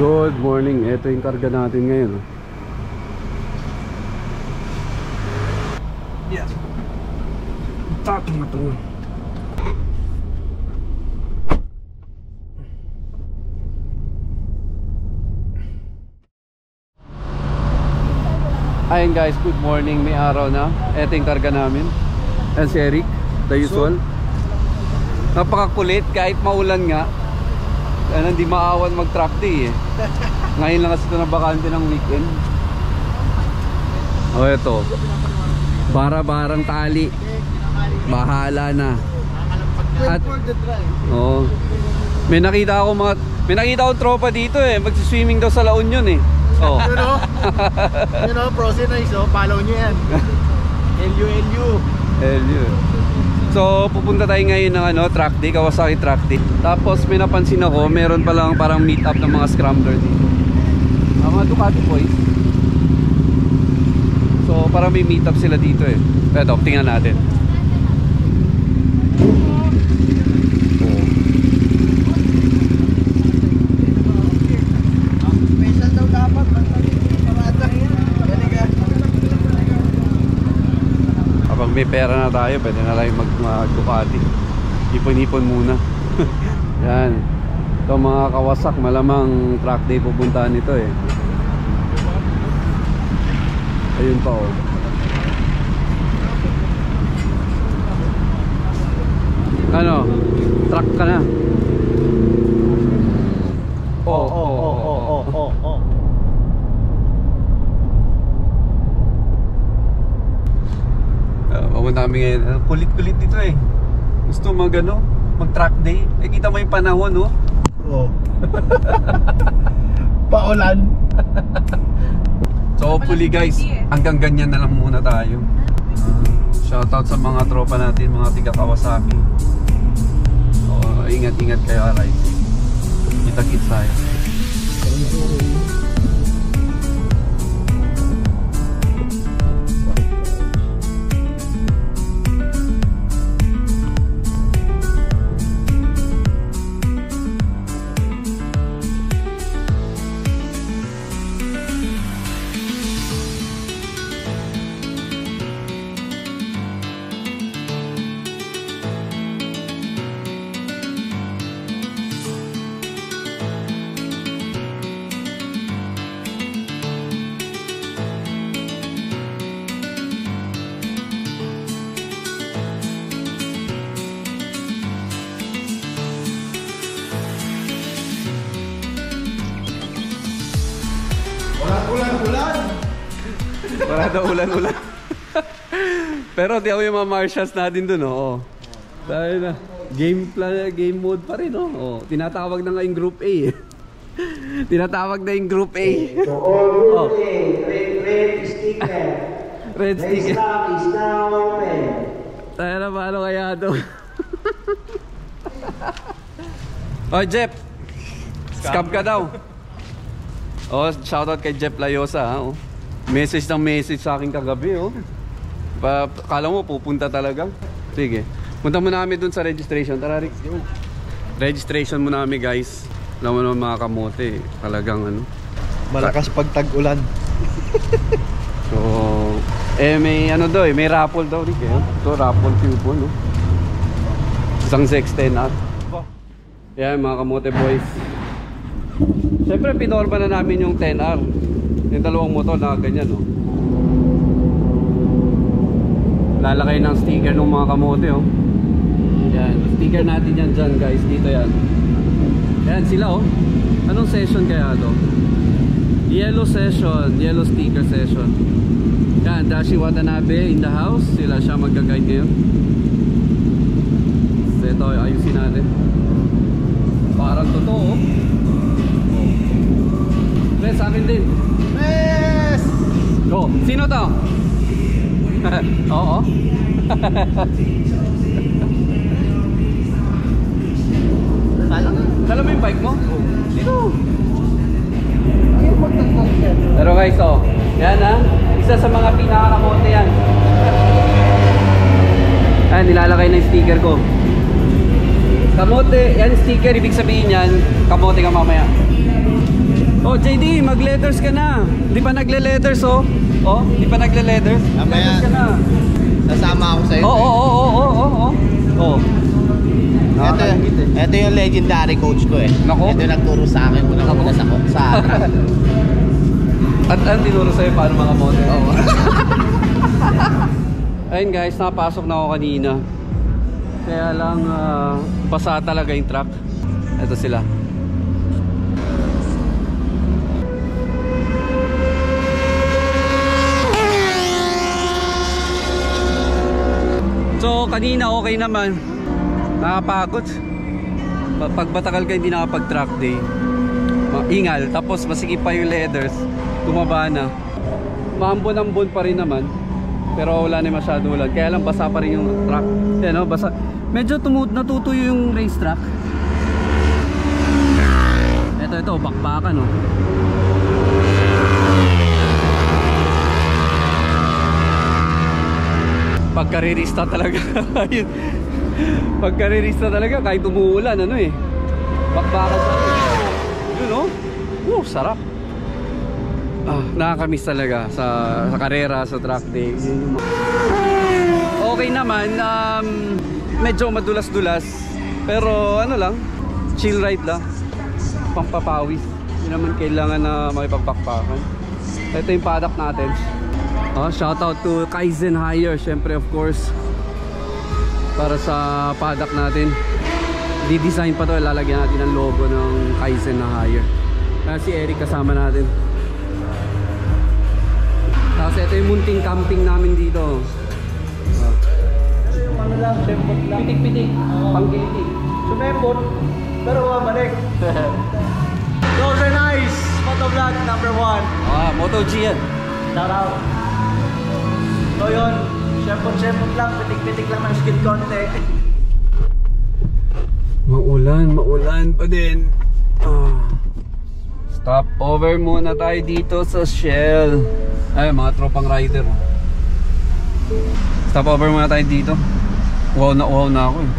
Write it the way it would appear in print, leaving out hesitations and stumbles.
Good morning. Ito yung karga natin ngayon. Yeah. Tapos na ito. Ayun guys, good morning. May araw na. Ito yung karga namin. And si Eric, the usual. Napakakulit kahit maulan nga. Hindi maawan mag-track day eh. Ngayon lang kasi ito na bakante ng weekend. O ito, bara-barang tali. Bahala na. At oh, may nakita akong tropa dito eh. Magsi-swimming daw sa La Union eh. Oh. You know, Prosi Nice, oh, follow nyo yan. LU. So pupunta tayo ngayon ng track day, Kawasaki track day. Tapos may napansin ako, meron palang parang meet up ng mga scrambler dito. Mga Ducati boys. So parang may meet up sila dito eh. Ito, tingnan natin. May pera na tayo, pwede na tayo mag-Ducati. Ipon-ipon muna. Yan. Ito mga Kawasak, malamang track day pupuntahan nito eh. Ayun pa oh. Ano? Track ka na? Oh. Pumunta kami ngayon. Kulit-kulit dito eh. Gusto mag-track day. Kita mo yung panahon, no? Oo. Paulan. So hopefully guys, hanggang ganyan na lang muna tayo. Shoutout sa mga tropa natin, mga tiga Kawasaki. Ingat-ingat kayo, aray. Kita-kits tayo. Wala daw ulan-ulan. Pero di ako yung mga marshals natin dun, oh. Dahil na, game mode pa rin, oh. Tinatawag na nga yung Group A. Tinatawag na yung Group A. So all Group A, red sticker. Red sticker. Stock is now open. Tayo na, paano kaya ito? Oh, Jeff. Scam ka daw. Oh, shoutout kay Jeff Layosa, ha, oh. Message sa akin kagabi, oh. Kala mo pupunta talaga. Sige. Punta mo namin dun sa registration. Tara, Rick. Registration mo namin, guys. Alam mo naman mga kamote, talagang malakas pag tag-ulan. So, may daw eh, may raffle daw, Rick, eh. Ito, raffle coupon, no. Isang 610 at. Yan, mga kamote boys. Siyempre, pinorma na namin yung 10R. Yung dalawang motor na ganyan, no. Lalakay ng sticker ng mga kamote, oh. Yan, sticker natin yan dyan, guys. Dito yan. Yan sila, oh. Anong session kaya to? Yellow session, yellow sticker session. Yan, Dashi Watanabe in the house. Sila siya magka-guide ngayon. So ito, ayusin natin. Parang totoo, oh. Pre, sa akin din. Yes! Go! Sino to? Oo. Dala mo yung bike mo? Sino? Pero guys, oh. Yan, ha? Isa sa mga pinakakamote yan. Ayan, nilalakay na yung sticker ko. Kamote, yan sticker, ibig sabihin yan, kamote ka mamaya. Oh, JD, mag-leathers ka na. Di pa nagle-leathers, oh. Oh, di pa nagle-leathers. Leathers ka na. Sasama ako sa'yo. Oo. Ito yung legendary coach ko eh. Nako. Ito yung nagturo sa akin unang-una sa At ang tinuro sa'yo paano mga model. Oo. Ayun guys, napasok na ako kanina. Kaya lang basa talaga yung truck. Ito sila. So kanina okay naman. Nakapagod. Pag matagal ka hindi nakapag-track day, ingal, tapos masikip pa yung leathers, tumaba na. Maambon-ambon pa rin naman, pero wala na masyado ulan. Kaya lang basa pa rin yung truck. Yan, no? Basa. Medyo natutuyo yung race track. Ito, bakbakan, no? Pagkarirista talaga. Pagkarirista talaga kahit umuulan, ano eh, bakbakan sa yun, no? Sarap. Nakakamiss talaga sa karera, sa track day. Okay naman, medyo madulas-dulas, pero ano lang, chill ride lang, pampapawis. Hindi naman kailangan na makipagbakbakan. Ito yung paddock natin. Shoutout to Kaizen Hire, syempre of course, para sa paddock natin. Di-design pa to, lalagyan natin ang logo ng Kaizen na Hire. Si Eric kasama natin. Tapos ito yung munting camping namin dito. Yung ano lang, sempot lang. Pitik-pitik, pang-pitik. Sumempot, pero bumalik. Those are nice! Motovlog number 1. Moto G yan. Shout out. So yun, sempot lang, pitik-pitik lang ng skid konti. Maulan pa din. Stop over muna tayo dito sa Shell. Ay, mga tropang rider. Stop over muna tayo dito. Wow na ako eh.